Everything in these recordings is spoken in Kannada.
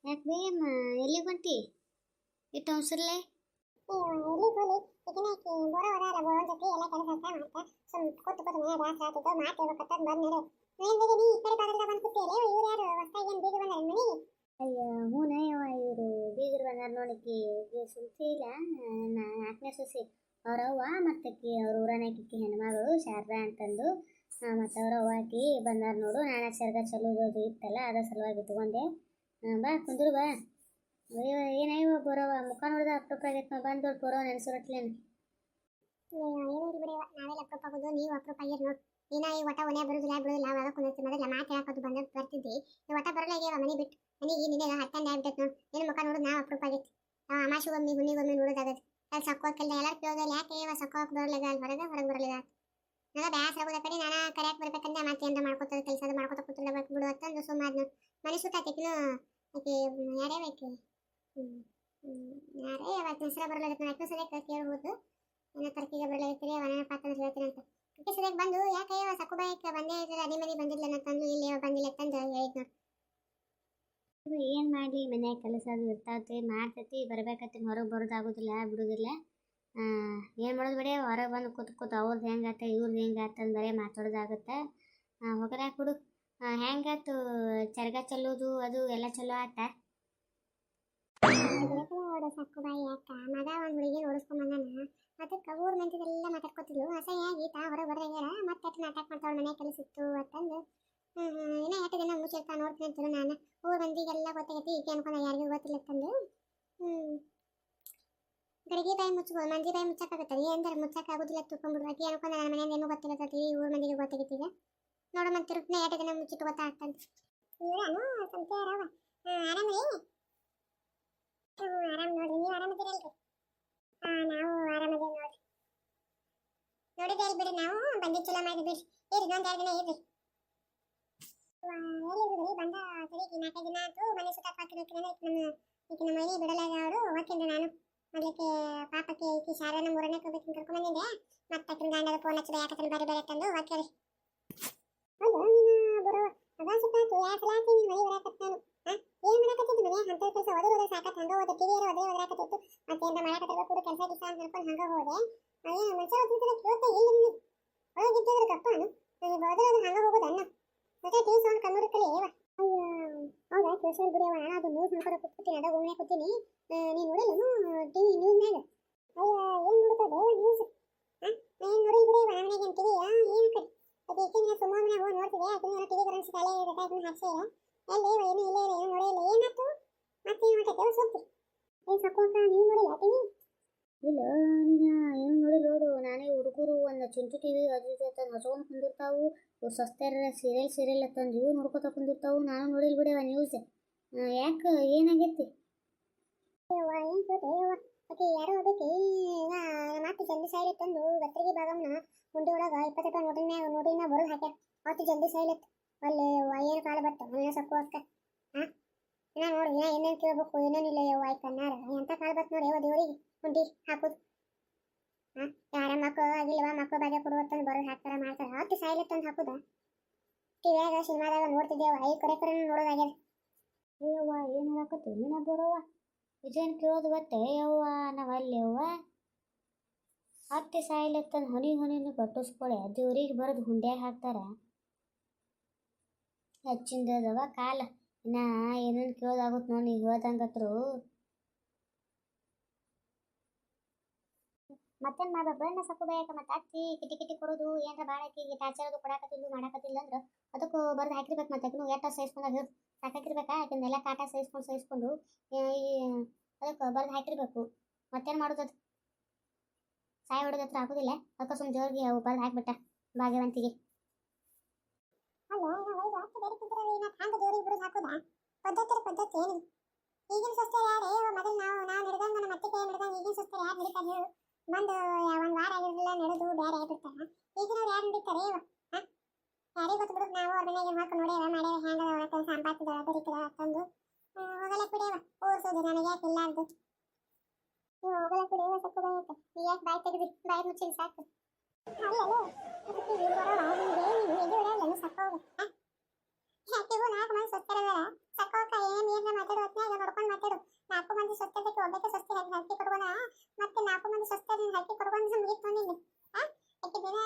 ಯಾಕೆ ಬೇಯಮ್ಮ ಎಲ್ಲಿಗೆ ಹೊಂಟಿ ಇಟ್ಟು ಅವಸರಲೆ ಎಲ್ಲಿ ಗೋಲಿ ಇದನ್ನಕ್ಕೆ ಬೋರ ಹೊರ ಬೋರ ಜೊತೆ ಎಲ್ಲ ಕೆಲಸ ಮಾಡ್ತಾ ಸುಮ್ ಕೂತು ಮನೆ ಬ್ಯಾಸ ಆಗ್ತದೆ ಮಾತಾಡ್ಬೇಕಂತ ಬಂದ್ ನಡು ನನಗೆ ನೀ ಈ ಕಡೆ ಬಾಗಿಲಿಂದ ಬಂದು ಕೂತಿಯಲ್ಲ ಇವ್ರು ಯಾರು ಹೊಸದಾಗಿ ಏನು ಬೀಗ ಬಂದಾರ ಮನಿ ಅಯ್ಯ ಹೂನಯ್ಯವ ಇವರು ಬೀಗರು ಬಂದಾರ ನೋಡಕ್ಕೆ ಸುಲ್ತಿ ಇಲ್ಲ ನಾಲ್ಕನೇ ಸೊಸಿ ಅವ್ರವ್ವ ಮತ್ತಕ್ಕೆ ಅವ್ರ ಊರನಾಕಿ ಹೆಣ್ಮಗಳು ಶಾರದಾ ಅಂತಂದು ಮತ್ತು ಅವ್ರವ್ವ ಆಕಿ ಬಂದಾರ ನೋಡು ನಾನು ಸರ್ಗ ಚಲೋದು ಇತ್ತಲ್ಲ ಅದ ಸಲುವಾಗಿ ತಗೊಂಡೆ ಬಾ ಕುಂದ್ರು ಬಾ ಏನಾಯ್ವ ಬರೋವ ಮುಖ ನೋಡಿದ ಅಪ್ರೂಪ ಆಗೈತೆ ಬಂದು ಬರೋ ನೆನ್ಸುರಟ್ಲೇನು ಏನಿಲ್ಲ ಬಿಡಿ ನಾವೆಲ್ಲ ಅಪ್ರೂಪ ಆಗೋದು ನೀವು ಅಪ್ರೂಪ ಆಗಿರ್ ನೋಡಿ ಏನೋ ಈ ಒಟ ಒನೆ ಬರುದಿಲ್ಲ ಬಿಡುದಿಲ್ಲ ಅವಾಗ ಕುಂದಿರ್ತಿ ಮೊದಲ ಮಾತು ಹೇಳಕೋದು ಬಂದಾಗ ಬರ್ತಿದ್ವಿ ಈ ಒಟ ಬರಲಾಗ್ಯಾವ ಮನೆ ಬಿಟ್ಟು ಮನೆಗೆ ನಿನಗೆ ಹತ್ತಂದು ಆಗ್ಬಿಟ್ಟೈತೆ ನೋಡಿ ಏನು ಮುಖ ನೋಡೋದು ನಾವು ಅಪ್ರೂಪ ಆಗೈತಿ ನಾವು ಅಮಾಶಿಗೊಮ್ಮೆ ಹುಣ್ಣಿಗೊಮ್ಮೆ ನೋಡೋದಾಗತ್ತೆ ಅಲ್ಲಿ ಸಕ್ಕೋಕ್ಕೆಲ್ಲ ಎಲ್ಲರೂ ಕೇಳೋದಿಲ್ಲ ಯಾಕೆ ಇವ ಸಕ್ಕೋಕೆ ಬರಲಿಲ್ಲ ಅಲ್ಲಿ ಹೊರಗೆ ಬರಲಿಲ್ಲ ನನಗೆ ಬ್ಯಾಸ ಆಗೋದ ಕಡೆ ನಾನು ಕರೆಯಾಕೆ ಬರ್ಬೇಕಂದ್ರೆ ಮತ್ತೆ ಏನಾರ ಮಾಡ್ಕೊತದ ಕೆಲಸ ಅದು ಮಾಡ್ಕೊತ ಕೂತಿಲ್ಲ ಬಿಡು ಅಂತಂದು ಸುಮ್ಮನೆ ಮನೆ ಸುತ್ತಾತಿಕ್ಕಿನ ಆಕೆ ಯಾರೇ ಬೇಕೆ ಯಾರೇ ಅವತ್ತು ಹೆಸರ ಬರಲಾಗತ್ತೆ ನಾನು ಸರಿಯಾಗಿ ಕೇಳ್ಬೋದು ಏನೋ ತರ್ಕಿಗೆ ಬರಲಾಗತ್ತೀರಿ ಅವನ ಪಾತ್ರ ಹೇಳ್ತೀನಿ ಅಂತ ಅದಕ್ಕೆ ಸರಿಯಾಗಿ ಬಂದು ಯಾಕೆ ಸಕ್ಕು ಬಾಯಕ್ಕೆ ಬಂದೇ ಇದ್ರೆ ಅದೇ ಮನೆ ಬಂದಿಲ್ಲ ಅಂತಂದು ಇಲ್ಲಿ ಬಂದಿಲ್ಲ ಅಂತಂದು ಹೇಳಿದ್ ನೋಡಿ ಏನು ಮಾಡಲಿ ಮನ್ಯಾಗ ಕೆಲಸ ಅದು ಇರ್ತಾವತಿ ಮಾಡ್ತೈತಿ ಬರ್ಬೇಕತ್ತಿ ಹೊರಗೆ ಬರೋದಾಗೋದಿಲ್ಲ ಬಿಡೋದಿಲ್ಲ ಏನು ಮಾಡೋದು ಬಿಡಿ ಹೊರಗೆ ಬಂದು ಕೂತು ಅವ್ರದ್ದು ಹೆಂಗಾತ ಇವ್ರದ್ದು ಹೆಂಗಾತ ಅಂತ ಬರೀ ಮಾತಾಡೋದಾಗುತ್ತೆ ಹೋಗದಾಕ ಬಿಡು ಹೆಂಗಾತು ಚರ್ಗ ಚಲ್ಲೋದು ಅದು ಎಲ್ಲ ಚಲೋ ಆತ ಸಕ್ಕು ಬಾಯಿ ಅಕ್ಕ ಮಗ ಒಂದು ಹುಡುಗಿ ಓಡಿಸ್ಕೊಂಬಂದಾನ ಅದಕ್ಕೆ ಊರ್ ಮಂದಿದೆಲ್ಲ ಮಾತಾಡ್ಕೊತಿದ್ಲು ಅಸಹ್ಯಾಗಿ ತಾ ಹೊರಗೆ ಬರ್ದಂಗಾರ ಮತ್ತೆ ನಾಟಕ ಮಾಡ್ತಾವಳ ಮನೆ ಕೆಲಸ ಇತ್ತು ಅಂತಂದು ಇನ್ನೂ 8 ದಿನ ಮುಚ್ಚಿರ್ತಾ ನೋಡ್ತೀನಿ ಅಂತೇಳಿ ನಾನು ಊರ್ ಮಂದಿಗೆಲ್ಲ ಗೊತ್ತಾಗೈತಿ ಈಕೆ ಅನ್ಕೊಂಡ ಯಾರಿಗೂ ಗೊತ್ತಿಲ್ಲ ಅಂತಂದು ಗಡಿಗೆ ಬಾಯಿ ಮುಚ್ಬೋದು ಮಂದಿ ಬಾಯಿ ಮುಚ್ಚಕ್ಕಾಗತ್ತೆ ಏನಂದ್ರೆ ಮುಚ್ಚಕ್ಕಾಗೋದಿಲ್ಲ ತುಕೊಂಡ್ಬಿಡು ಆಕೆ ಅನ್ಕೊಂಡ ನನ್ನ ಮನೆಯಿಂದ ಏನೂ ಗೊತ್ತಿಲ್ಲ ಊರ್ ಮಂದಿಗೆ ಗೊತ್ತಾಗೈತಿಗ ನೋಡ ಮತ್ತೆ ತಿರುಪ್ನೆ 8 ದಿನ ಮುಚ್ಚಿಟ್ಟು ಗೊತ್ತಾಗ್ತಂತ ಇವರಾನು ಸಂತೆಯರವ ಆರಾಮೇ ಆರಾಮ್ ನೋಡ್ರಿ ನೀವು ಆರಾಮದಿರಲ್ರಿ ನಾವು ಆರಾಮದೇವ್ ನೋಡ್ರಿ ನೋಡಿದ್ದೆ ಬಿಡಿ ನಾವು ಬಂದಿ ಚಲೋ ಮಾಡಿ ಬಿಡ್ರಿ ಇರಿ ಇನ್ನೊಂದು 2 ದಿನ ಇರ್ರಿ ಎಲ್ಲಿದ್ರಿ ಬಂದ ಸರಿಗೆ 4 ದಿನ ಆಯ್ತು ಮನೆ ಸುತ್ತ ಹಾಕಿದ್ರೆ ನಮ್ಮ ಮನೆ ಬಿಡಲಾಗ ಅವಳು ಹೋಗ್ತೀನಿ ನಾನು ಮೊದಲಿಕ್ಕೆ ಪಾಪಕ್ಕೆ ಈಕಿ ಶಾರನ 3ನೇ ಹೋಗ್ಬೇಕು ಕರ್ಕೊಂಡ್ಬಂದಿದ್ದೆ ಮತ್ತೆ ಅಕ್ಕಿನ ಗಂಡದ ಫೋನ್ ಹಚ್ಚಿದ ಯಾಕಂದ್ರೆ ಬೇರೆ ತಂದು ಹೋಗ್ಯಾರಿ ಹೌದು ನೀನು ಬರೋ ಅದ ಸುತ್ತಾಯ್ತು ಯಾಕೆ ಸಲ ಹಾಕಿ ನೀನು ಮನೆ ಬರಾಕತ್ತ ನಾನು ಏನು ಮಾಡಕತ್ತಿದ್ದು ಮನೆ ಅಂತ ಕೆಲಸ ಓದೋದು ಸಾಕತ್ತು ಹಂಗೆ ಹೋದೆ ಟಿವಿ ಓದ್ರಾಕತ್ತಿತ್ತು ಮತ್ತೆ ಏನಾರ ಮಾಡಕತ್ತಿರ್ಬೇಕು ಕೂಡ ಕೆಲಸ ಕೆಲಸ ಅಂತ ಹೇಳ್ಕೊಂಡು ಹಂಗೆ ಹೋದೆ ಅದೇನು ಮನುಷ್ಯ ಓದ್ತಿದ್ರೆ ಕೇಳ್ತಾ ಇಲ್ಲ ನೀನು ಒಳಗಿದ್ದಿದ್ರೆ ಕಪ್ಪನು ನನಗೆ ಓದೋದು ಹಂಗೆ ಹೋಗೋದು ಅನ್ನ ಮತ್ತೆ ಟಿವಿ ಸೌಂಡ್ ಕಮ್ಮಿ ಕಲಿ ಏವ ಹೌದಾ ಕೇಳಿಸಲ್ ಬಿಡಿಯವ ನಾನು ಅದು ನ್ಯೂಸ್ ನೋಡ್ಕೊಂಡು ಕೂತ್ತೀನಿ ಅದ ಒಮ್ಮೆ ಕೂತೀನಿ ನೀನು ನೋಡಿಲ್ಲ ಟಿವಿ ನ್ಯೂಸ್ನಾಗ ಅಯ್ಯ ಏನು ನೋಡ್ತದೆ ನ್ಯೂಸ್ ಏನು ನೋಡಿಲ್ ಬಿಡಿಯವ ಮನೆಗೆ ಟಿವಿ ಏನು ಕಡೆ ಅದು ಏಕೆಂದ್ರೆ ಸುಮ್ಮನೆ ಹೋಗಿ ನೋಡ್ತಿದೆ ಅದನ್ನ ಟಿವಿ ಕರೆನ್ಸಿ ಕಾಲೇ ಬೇಕಾಯ್ತು ಹಾಕ್ಸೇ ಎಲ್ಲಿ ಏನು ಇಲ್ಲ ಏನು ನೋಡಿಲ್ಲ ಏನಾಯ್ತು ಮತ್ತೆ ಏನು ಮಾಡ್ತೈತೆ ಸೊಪ್ಪು ಏನು ಸಕ್ಕೋಕ ನೀವು ನೋಡಿಲ್ಲ ಟಿವಿ ಇಲ್ಲ ನೀನು ಏನು ನೋಡಿ ನೋಡು ನಾನೇ ಹುಡುಗರು ಒಂದು ಚುಂಚು ಟಿವಿ ಅದು ಹಚ್ಕೊಂಡು ಕುಂದಿರ್ತಾವು ಸಸ್ತಾರ ಸೀರಿಯಲ್ ತಂದು ಇವು ನೋಡ್ಕೊತ ಕುಂದಿರ್ತಾವು ನಾನು ನೋಡಿಲ್ ಬಿಡವ ನ್ಯೂಸ್ ಯಾಕೆ ಏನಾಗೈತಿ ಏನು ಸೋತೆ ಓಕೆ ಯಾರೋ ಅದಕ್ಕೆ ಮತ್ತೆ ಜಲ್ದಿ ಸೈಡ್ ತಂದು ಗತ್ರಿಗೆ ಭಾಗಮ್ನ ಮುಂದೆ ಒಳಗೆ 28 ನೋಟಿನ ಬರೋದು ಹಾಕ್ಯಾರ ಅವತ್ತು ಜಲ್ದಿ ಸೈಲೆತ್ ಅಲ್ಲಿ ಏನು ಕಾಲ ಬತ್ತ ಮನೆ ಸಕ್ಕು ಅಕ್ಕ ಹಾಂ ನಾ ನೋಡಿ ಏನೇನು ಕೇಳ್ಬೇಕು ಏನೇನಿಲ್ಲ ಯವ್ವ ಆಯ್ತು ಕಣ್ಣಾರ ಎಂಥ ಕಾಲ ಬತ್ತು ನೋಡಿ ಯವ್ವ ದೇವರಿಗೆ ಹುಂಡಿ ಹಾಕೋದು ಹಾಂ ಯಾರ ಮಕ್ಕಳು ಆಗಿಲ್ವ ಮಕ್ಕಳು ಬಾಗೆ ಕೊಡುವತ್ತಂದು ಬರೋದು ಹಾಕ್ತಾರ ಮಾಡ್ತಾರೆ ಅವತ್ತು ಸೈಲೆತ್ ತಂದು ಹಾಕೋದ ಟಿವಿಯಾಗ ಸಿನಿಮಾದಾಗ ನೋಡ್ತಿದ್ದೇವ ಐ ಕರೆ ನೋಡೋದಾಗ್ಯದ ಅಯ್ಯವ್ವ ಏನು ಹೇಳಕತ್ತಿ ನೀನ ಬರೋವ ವಿಜಯನ್ ಕೇಳೋದು ಬತ್ತೆ ಯವ್ವ ನಾವಲ್ಲಿ ಯವ್ವ ಹತ್ತಿ ಸಾಯಿಲತ್ತಂದು ಹೊನಿನು ಕಟ್ಟಿಸ್ಕೊಳೆ ದೇವ್ರಿಗೆ ಬರೋದು ಹುಂಡ್ಯಾಗ ಹಾಕ್ತಾರ ಹಚ್ಚಿಂದದವ ಕಾಲ ಇನ್ನ ಏನೇನು ಕೇಳೋದಾಗುತ್ತೆ ನೋಡಿ ನೀವು ಹೇಳ್ದಂಗತ್ರು ಮತ್ತೇನು ಮಾಡ್ಬೇಕು ಬಣ್ಣ ಸಕ್ಕು ಬೇಕ ಮತ್ತೆ ಹಚ್ಚಿ ಕಿಟಿ ಕೊಡೋದು ಏನಾರ ಬಾಳಕಿಗೆ ಟಾರ್ಚರ್ ಕೊಡಾಕತ್ತಿಲ್ಲ ಮಾಡಾಕತ್ತಿಲ್ಲ ಅಂದ್ರೆ ಅದಕ್ಕೂ ಬರ್ದು ಹಾಕಿರ್ಬೇಕು ಮತ್ತೆ ಅದನ್ನು ಏಟ ಸಹಿಸ್ಕೊಂಡಾಗ ಸಾಕಾಕಿರ್ಬೇಕಾ ಯಾಕಂದೆಲ್ಲ ಕಾಟ ಸಹಿಸ್ಕೊಂಡು ಅದಕ್ಕೆ ಬರ್ದು ಹಾಕಿರ್ಬೇಕು ಮತ್ತೇನು ಮಾಡೋದು ಅದು ಸಾಯಿ ಹೊಡೆದ ಹತ್ರ ಹಾಕೋದಿಲ್ಲ ಅದಕ್ಕೆ ಸುಮ್ಮನೆ ಜೋರಿಗೆ ಅವು ಬರ್ದು ಹಾಕ್ಬಿಟ್ಟ ಭಾಗ್ಯವಂತಿಗೆ ಪದ್ಧತಿ ಏನು ಈಗಿನ ಸಸ್ಯ ಯಾರೇ ಮೊದಲು ನಾವು ನಡೆದಂಗ ನಮ್ಮ ಅತ್ತೆ ಕೈ ನಡೆದಂಗ ಈಗಿನ ಸಸ್ಯ ಯಾರು ನಡೀತಾರೆ ಹೇಳು ಬಂದು ಒಂದು ವಾರ ಆಗಿರಲಿಲ್ಲ ನಡೆದು ಬೇರೆ ಆಗಿಬಿಡ್ತಾರ ಈಗಿನವ್ರು ಯಾರು ನಡೀತಾರೆ ಯಾರಿಗೆ ಗೊತ್ತು ಬಿಡೋದು ನಾವು ಅವ್ರ ಮನೆಗೆ ಹಾಕಿ ನೋಡ್ಯಾವ ಮಾಡ್ಯಾವ ಹ್ಯಾಂಗದ ಒಳಗೆ ಸಂಪಾತಿದ ಬರೀತದ ತಂದು ಹೋಗಲಕ್ಕೆ ಬಿಡೇವ ಓಡಿಸೋದು ನನಗೆ ಯಾಕೆ ಇಲ್ಲಾರ್ದು ನೀವು ಹೋಗಲಕ್ಕೆ ಬಿಡೇವ ಸಕ್ಕು ಬಾಯಕ್ಕೆ ನೀವು ಯಾಕೆ ಬಾಯಿ ತೆಗೆದ್ರಿ ಬಾಯಿ ಮುಚ್ಚಿನ ಸಾಕು ಅಲ್ಲೇ ಅದಕ್ಕೆ ಸಕ್ಕೋಗ ಯಾಕೆಗೂ 4 ಮಂದಿ ಸತ್ತಾರ ಸಕ್ಕೋಕ ಏನು ಮಾತಾಡೋ ಹೊತ್ನಾಗ ಮಂದಿ ಸ್ವಸ್ಥತೆಗೆ ಒಬ್ಬಕ್ಕೆ ಸ್ವಸ್ಥ ಹರಕೆ ಕೊಡ್ಬೋದ ಮತ್ತೆ 4 ಮಂದಿ ಸ್ವಸ್ಥ ಹರಕೆ ಕೊಡ್ಬೋದು ಮುಗಿತು ನಿಂದು ಯಾಕೆ ದಿನ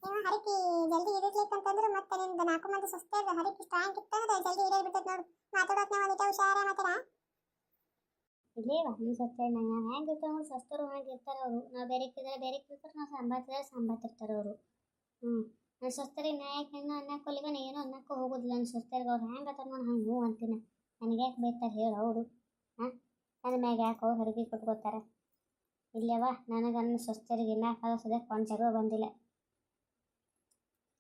ನೀವು ಹರಕೆ ಜಲ್ದಿ ಇರಲಿಕ್ಕಂತಂದ್ರೆ ಮತ್ತೆ ನಿಂದು 4 ಮಂದಿ ಸ್ವಸ್ಥ ಹರಕೆ ಸ್ಟ್ರಾಂಗ್ ಇತ್ತಂದ್ರೆ ಜಲ್ದಿ ಇರೇ ಬಿಡ್ತೈತೆ ನೋಡು ಮಾತಾಡೋದ್ನ ಒಂದಿಟ ಹುಷಾರ ಮಾತಾಡ ಇಲ್ಲೇವಾ ನೀವು ಸ್ವಚ್ಛ ನಾವು ಹೆಂಗೆ ಇರ್ತಾವೆ ನೋಡಿ ಸ್ವಸ್ಥರು ಹಂಗೆ ಇರ್ತಾರೆ ಅವರು ನಾವು ಬೇರೆ ಇರ್ತಾರೆ ನಾವು ಸಂಬಾತಿರ್ತಾರೆ ಅವರು ನಾನು ಸ್ವಸ್ಥರಿಗೆ ನ್ಯಾಯಕ್ಕೆ ಹೆಂಗೆ ಅನ್ನಕ್ಕೆ ಹೋಲಿಗ ಏನೋ ಅನ್ನಕ್ಕೂ ಹೋಗೋದಿಲ್ಲ ನನ್ನ ಸ್ವಸ್ಥರಿಗೆ ಅವ್ರು ಹೆಂಗೆ ಅತ್ತಾರ ನೋಡಿ ಹಂಗೆ ಹ್ಞೂ ಅಂತೀನಿ ನನಗೆ ಯಾಕೆ ಬೈತಾರೆ ಹೇಳು ಅವರು ನನ್ನ ಮ್ಯಾಗ ಯಾಕೆ ಅವ್ರು ಹೊರಗೆ ಕೊಟ್ಕೋತಾರೆ ಇಲ್ಲವ ನನಗೆ ನನ್ನ ಸ್ವಸ್ಥರಿಗೆ ಇನ್ನಾಕಾಗ ಸದ್ಯಕ್ಕೆ ಒಂದು ಜಗಳ ಬಂದಿಲ್ಲ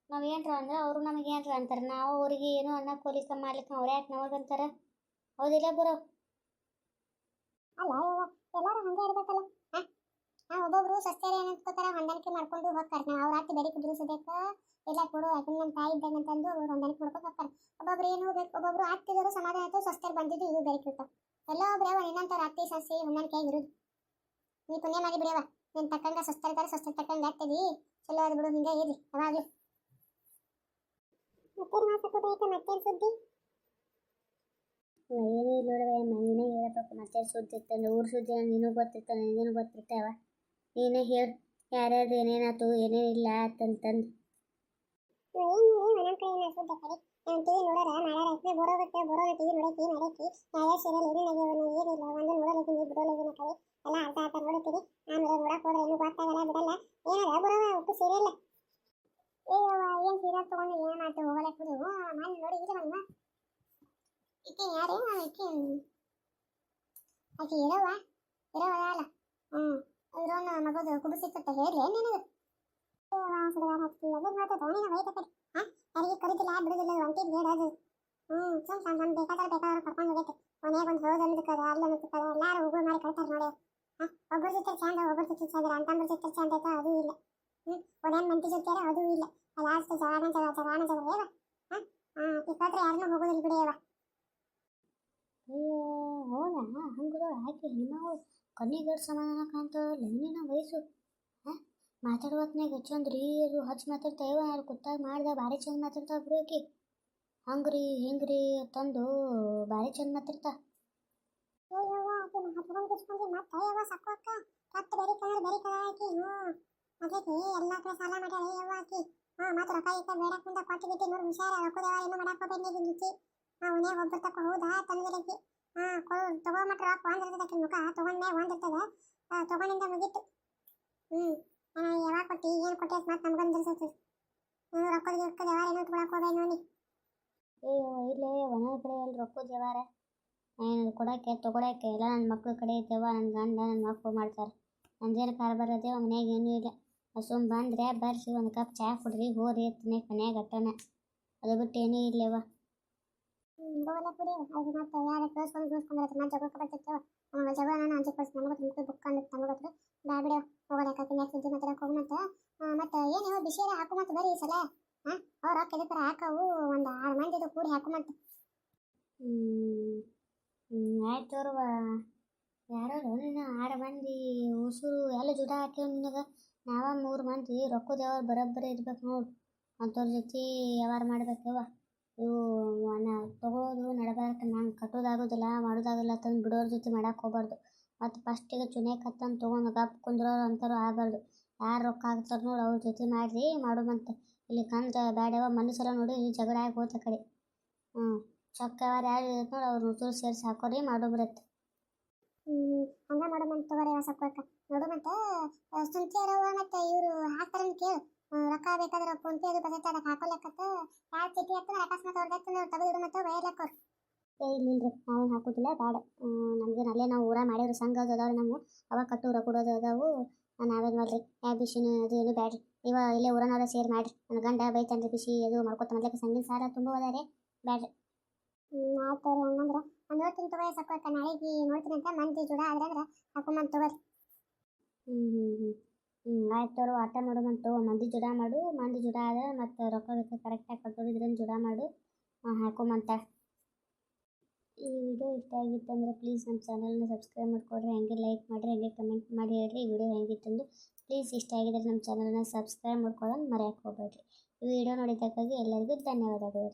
ನಾವು ಏನರ ಅಂದ್ರೆ ಅವರು ನಮಗೆ ಏನರ ಅಂತಾರೆ ನಾವು ಅವ್ರಿಗೆ ಏನೋ ಅನ್ನಕ್ಕೆ ಹೋಲಿಕ ಮಾಡ್ಲಿಕ್ಕೆ ಅವ್ರು ಯಾಕೆ ನಮಗಂತಾರೆ ಹೌದಿಲ್ಲ ಬರೋ ಅಲ್ಲ ಎಲ್ಲರೂ ಹಂಗೆ ಇರ್ಬೇಕಲ್ಲ ಒಬ್ಬೊಬ್ರು ಸ್ವಸ್ಥರು ಏನಂತ್ಕೋತಾರ ಹೊಂದಾಣಿಕೆ ಮಾಡ್ಕೊಂಡು ಹೋಗ್ತಾರೆ ನಾವು ಅವ್ರ ಆತಿ ಬೆಳಗ್ಗೆ ಬಿಡಿಸೋದಕ್ಕೆ ಎಲ್ಲ ಕೊಡು ಅದನ್ನ ನಮ್ಮ ತಾಯಿ ಇದ್ದಂಗೆ ಅಂತಂದು ಅವ್ರು ಹೊಂದಾಣಿಕೆ ಮಾಡ್ಕೊಂಡು ಹೋಗ್ತಾರೆ ಒಬ್ಬೊಬ್ರು ಏನು ಹೋಗ್ಬೇಕು ಒಬ್ಬೊಬ್ರು ಆತ್ತಿದ್ರು ಸಮಾಧಾನ ಆಯ್ತು ಸ್ವಸ್ಥರು ಬಂದಿದ್ದು ಇವು ಬೆಳಕಿರ್ತಾವ ಎಲ್ಲ ಒಬ್ರವ ಇನ್ನಂತವ್ರು ಅತ್ತಿ ಸಸಿ ಹೊಂದಾಣಿಕೆ ಆಗಿರೋದು ನೀ ಪುಣ್ಯ ಮಾಡಿ ಬಿಡವ ನೀನು ತಕ್ಕಂಗ ಸ್ವಸ್ಥರಿದ್ದಾರೆ ಸ್ವಸ್ಥರು ತಕ್ಕಂಗೆ ಆಗ್ತದಿ ಚಲೋ ಅದು ಬಿಡು ಹಿಂಗೆ ಇರಲಿ ಯಾವಾಗಲೂ ಮತ್ತೇನು ಸುದ್ದಿ ಏನೂ ಇಲ್ಲ ನೋಡವೆ ನೀನೇ ಹೇಳಬೇಕು ಮತ್ತೆ ಸುದ್ದಿ ಇರ್ತಂದ್ರೆ ಊರು ಸುದ್ದಿ ನೀನು ಗೊತ್ತಿರ್ತಾನೆ ನನಗೇನು ಗೊತ್ತಿರ್ತಾವ ನೀನೇ ಹೇಳು ಯಾರ್ಯಾರು ಏನೇನಾಯ್ತು ಏನೇನಿಲ್ಲ ಅಂತಂತಂದು ಮನೆ ಕಡೆ ಸುದ್ದಿ ಕಡೆ ನಾನು ಟಿವಿ ನೋಡೋರ ಮಾಡ್ಯಾರ ಬರೋಗ ಟಿವಿ ನೋಡೈತಿ ಮಾಡೈತಿ ಯಾವ ಸೀರಿಯಲ್ ಏನೇನಾಗ್ಯಾವ ಏನಿಲ್ಲ ಒಂದು ನೋಡೋಲತ್ತೀನಿ ಬಿಡೋಲಗಿನ ಕಡೆ ಎಲ್ಲ ಅರ್ಧ ನೋಡ್ತೀವಿ ಆಮೇಲೆ ನೋಡಕ್ಕೆ ಹೋದ್ರೆ ಏನು ಗೊತ್ತಾಗಲ್ಲ ಬಿಡಲ್ಲ ಏನಾರ ಬರೋವ ಒಟ್ಟು ಸೀರಿಯಲ್ ಏನು ಸೀರಿಯಲ್ ತೊಗೊಂಡು ಏನು ಮಾಡ್ತೀವಿ ಹೋಗಲಕ್ಕೆ ಬಿಡು ನಾನು ನೋಡಿ ಇದೆ ಮಮ್ಮ ಈಕೆ ಯಾರೇ ಆಕೆ ಇರೋವ ಅಲ್ಲ ಇರೋನ ಮಗದು ಕುಡಿಸಿತ್ತ ಹೇಳಿ ನಿನಗೆ ಸುಡಗಾರ ಹಾಕ್ತೀವಿ ಅದೇ ನೋಡ್ತದ ನೀನು ವೈತ ಕಡೆ ಯಾರಿಗೆ ಕರಿತಿಲ್ಲ ಬಿಡುದಿಲ್ಲ ಒಂಟಿದ್ ಬೇಡ ಅದು ಸುಮ್ ನಮ್ಮ ಬೇಕಾದವ್ರು ಕರ್ಕೊಂಡು ಹೋಗೈತೆ ಮನೆಯಾಗ ಒಂದು ಹೌದು ಅನ್ನೋದಕ್ಕದ ಅಲ್ಲಿ ಅನ್ನೋದಕ್ಕದ ಎಲ್ಲಾರು ಉಗುಳು ಮಾಡಿ ಕಳ್ತಾರೆ ನೋಡಿ ಒಬ್ಬರ ಜೊತೆ ಚಂದ ಒಬ್ಬರ ಜೊತೆ ಚಂದ್ರ ಅಂತಂಬರ ಜೊತೆ ಚಂದ ಆಯ್ತಾ ಅದು ಇಲ್ಲ ಒಳ್ಳೆ ಮಂಟಿ ಜೊತೆ ಅದು ಇಲ್ಲ ಲಾಸ್ಟ್ ಜಗಾನ ಏವ ಈ ಕಟ್ರೆ ಯಾರನ್ನೂ ಹೋಗೋದಿಲ್ಲ ಬಿಡಿಯವ ಅಯ್ಯೋ ಹೌದಾ ಹಂಗೆ ಆಕೆ ಹೆಣ್ಮಗಳು ಕಣ್ಣಿಗಡ್ ಸಮಾಧಾನ ಕಾಣ್ತಾವಲ್ಲ ಇನ್ನೇನ ವಯಸ್ಸು ಮಾತಾಡುವತ್ನಾಗ ಹಚ್ಚಂದ್ರಿ ಅದು ಹಚ್ಚಿ ಮಾತಾಡ್ತಾವ ಯಾರು ಕೂತಾಗ ಮಾಡ್ದೆ ಭಾರಿ ಚಂದ ಮಾತಾಡ್ತಾವ ಬಿಡು ಆಕಿ ಹಂಗ್ರಿ ಹಿಂಗ್ರಿ ತಂದು ಭಾರಿ ಚಂದ ಮಾತಾಡ್ತಾ ಎಲ್ಲ ಕಡೆ ಸಾಲ ಮಾಡ್ಯಾಳ ಯವ್ವ ಆಕಿ ಮತ್ತೆ ರೊಕ್ಕ ಇಕ್ಕ ಬೇಡಕ್ ಮುಂದೆ ಕೊಟ್ಟು ಬಿಟ್ಟು ನೋಡಿ ಹುಷಾರ ರೊಕ್ಕದವ ಏನು ಮಾಡಕ್ ಹೋಗ್ಬೇಡಿ ನಿಂತಿ ಮನ್ಯಾಗ ಒಬ್ಬರು ತಕ್ಕ ಹೌದಾ ತಂದಿರಕ್ಕೆ ತಗೊಂಡ್ಬಿಟ್ರೆ ರೊಕ್ಕ ಒಂದಿರ್ತದಕ್ಕೆ ಮುಖ ತಗೊಂಡ್ಮ್ಯಾಗ ಒಂದಿರ್ತದ ತಗೊಂಡಿಂದ ಮುಗೀತು ಯಾವಾಗ ಕೊಟ್ಟು ಏನು ಕೊಟ್ಟೆ ಮತ್ತೆ ನಮ್ಗೊಂದು ಅನ್ಸುತ್ತೆ ರೊಕ್ಕದ ವ್ಯವಹಾರ ಏನೋ ತಗೊಳಕ್ ಹೋಗ್ಬೇಡಿ ನೋಡಿ ಅಯ್ಯೋ ಇಲ್ಲೇ ಒಂದೊಂದು ಕಡೆ ಅಲ್ಲಿ ರೊಕ್ಕದ ವ್ಯವಹಾರ ಏನು ಕೊಡೋಕ್ಕೆ ತೊಗೊಳಕ್ಕೆ ಎಲ್ಲ ನನ್ನ ಮಕ್ಳ ಕಡೆ ಇದ್ದೇವ ನನ್ನ ಗಂಡ ನನ್ನ ಮಕ್ಕಳು ಮಾಡ್ತಾರೆ ನಂದೇನು ಕಾರ್ಬಾರ ಅದೇವ ಮನ್ಯಾಗ ಏನೂ ಇಲ್ಲ ಸುಮ್ಮ ಬಂದರೆ ಬರ್ಸಿ ಒಂದು ಕಪ್ ಚಹಾ ಕೊಡ್ರಿ ಹೋರಿ ತಿನ್ನಕ್ಕೆ ಮನ್ಯಾಗ ಅಟ್ಟನ ಅದು ಬಿಟ್ಟು ಏನೂ ಇಲ್ಲವ ಬೋಲ ಪುಡಿ ಅದು ಮತ್ತೆ ಯಾರ ಕಳ್ಸ್ಕೊಂಡು ಮತ್ತೆ ಜಗಳ ಬರ್ತಿರ್ತೇವ ನಮಗೆ ಜಗಳ ನಾನು ಅಂಜೆ ಕಳ್ಸಿ ನಮಗೆ ತುಂಬ ಬುಕ್ ಅಂದಿತ್ತು ನಮಗತ್ರ ಬ್ಯಾಬಿಡ ಹೋಗೋದಕ್ಕೆ ಯಾಕೆ ಸುದ್ದಿ ಮಾತಾಡಕ್ಕೆ ಹೋಗಿ ಮತ್ತೆ ಏನು ಬಿಸಿರ ಹಾಕು ಮತ್ತೆ ಬರೀ ಈ ಸಲ ಅವ್ರು ರೊಕ್ಕ ಇದಕ್ಕೆ ಹಾಕವು ಒಂದು 6 ಮಂದಿದು ಕೂಡಿ ಹಾಕು ಮತ್ತೆ ಆಯ್ತು ಅವ್ರವ ಯಾರು ನೀನು 6 ಮಂದಿ ಉಸುರು ಎಲ್ಲ ಜುಡ ಹಾಕ್ಯವ ನಿನಗೆ ನಾವ 3 ಮಂದಿ ರೊಕ್ಕದ ಯಾವಾಗ ಬರೋಬ್ಬರಿ ಇರ್ಬೇಕು ನೋಡು ಅಂಥವ್ರ ಜೊತೆ ವ್ಯವಹಾರ ಮಾಡ್ಬೇಕವ ಇವು ತಗೊಳ್ಳೋದು ನಡಬಾರಕ್ಕೆ ನಂಗೆ ಕಟ್ಟೋದಾಗೋದಿಲ್ಲ ಮಾಡೋದಾಗೋದಿಲ್ಲ ತಂದು ಬಿಡೋರ ಜೊತೆ ಮಾಡಕ್ಕೆ ಹೋಗ್ಬಾರ್ದು ಮತ್ತು ಫಸ್ಟಿಗೆ ಚುನೇಕತ್ತಂದು ತೊಗೊಂಡು ಗಪ್ ಕುಂದ್ರೋರು ಅಂತಾರು ಆಗಬಾರ್ದು ಯಾರು ರೊಕ್ಕ ಹಾಕ್ತಾರೆ ನೋಡಿ ಅವ್ರ ಜೊತೆ ಮಾಡಿರಿ ಮಾಡೋಮಂತೆ ಇಲ್ಲಿ ಕಂದ್ರೆ ಬ್ಯಾಡ್ಯವ ಮನುಷ್ಯರ ನೋಡಿ ಜಗಳ ಆಗಿ ಹೋತ ಕಡೆ ಚೊಕ್ಕವಾರ ಯಾರು ಇರುತ್ತೆ ನೋಡಿ ಅವ್ರು ಉಸುರು ಸೇರಿಸಿ ಹಾಕೋರಿ ಮಾಡೋಬಿಡತ್ತೆ ಹಂಗ ಮಾಡೋಮಂತ ತಗೋರಿ ಸಕ್ಕೋಕ ನೋಡು ಮತ್ತೆ ಸುಂಚಿಯರವ ಮತ್ತೆ ಇವರು ಹಾಕ್ತಾರನ್ ಕೇಳು ರೊಕ್ಕ ಬೇಕಾದ್ರೆ ಫೋನ್ ಪೇ ಅದು ಬರ್ತೈತೆ ಅದಕ್ಕೆ ಹಾಕೋಲೆಕ್ಕತ್ತ ಯಾರು ಚೀಟಿ ಹಾಕ್ತಾರೆ ಅಕಸ್ಮಾತ್ ಅವ್ರದ್ದು ತೆಗೆದು ಮತ್ತೆ ವೈರ್ಲಕ್ಕ ಅವ್ರು ಇಲ್ಲಿಲ್ರಿ ನಾವೇನು ಹಾಕೋದಿಲ್ಲ ಬೇಡ ನಮ್ಗೆ ಅಲ್ಲೇ ನಾವು ಊರ ಮಾಡಿರೋ ಸಂಘ ಅದಾವೆ ನಾವು ಅವಾಗ ಕಟ್ಟೂರ ಕೊಡೋದು ಅದಾವು ನಾವೇನು ಮಾಡ್ರಿ ಬಿಸಿನೂ ಅದು ಏನು ಬೇಡ್ರಿ ಇಲ್ಲೇ ಊರನವರ ಸೇರಿ ಮಾಡಿರಿ ನನ್ನ ಗಂಡ ಬೈತಾನ್ರಿ ಬಿಸಿ ಅದು ಮಾಡ್ಕೊತ ಮೊದ್ಲಕ್ಕೆ ಸಂಗಿನ ಸಾರ ತುಂಬ ಅದಾರೆ ಬೇಡ್ರಿ ಆಯ್ತು ರೀ ಹಂಗಂದ್ರೆ ನಾನು ನೋಡ್ತೀನಿ ತಗೋರಿ ಸಕ್ಕೋಕ ನಾಳೆಗೆ ನೋಡ್ತೀನಿ ಅಂತ ಮಂದಿ ಜುಡ ಆದ್ರೆ ಹಾಕೊಂಬಂದು ತಗೋರಿ ಆಯ್ತು ತೋರು ಆಟ ಮಾಡೋದಂತು ಮಂದಿ ಜುಡ ಮಾಡು ಮಂದಿ ಜುಡ ಆದ್ರೆ ಮತ್ತು ರೊಕ್ಕ ಕರೆಕ್ಟಾಗಿ ಕಟ್ಟೋದಿದ್ರಿಂದ ಜುಡ ಮಾಡು ಹಾಕೊಂಬಂತ ಈ ವಿಡಿಯೋ ಇಷ್ಟ ಆಗಿತ್ತು ಅಂದರೆ ಪ್ಲೀಸ್ ನಮ್ಮ ಚಾನಲ್ನ ಸಬ್ಸ್ಕ್ರೈಬ್ ಮಾಡಿಕೊಡ್ರಿ ಹಂಗೆ ಲೈಕ್ ಮಾಡಿರಿ ಹಂಗೆ ಕಮೆಂಟ್ ಮಾಡಿ ಹೇಳ್ರಿ ಈ ವಿಡಿಯೋ ಹೆಂಗಿತ್ತಂದು ಪ್ಲೀಸ್ ಇಷ್ಟ ಆಗಿದ್ರೆ ನಮ್ಮ ಚಾನಲ್ನ ಸಬ್ಸ್ಕ್ರೈಬ್ ಮಾಡ್ಕೊಳ್ಳೋದು ಮರೆಯೋಕ್ಕೆ ಹೋಗ್ಬೇಡ್ರಿ ಈ ವಿಡಿಯೋ ನೋಡಿದ್ದಕ್ಕಾಗಿ ಎಲ್ಲರಿಗೂ ಧನ್ಯವಾದಗಳು.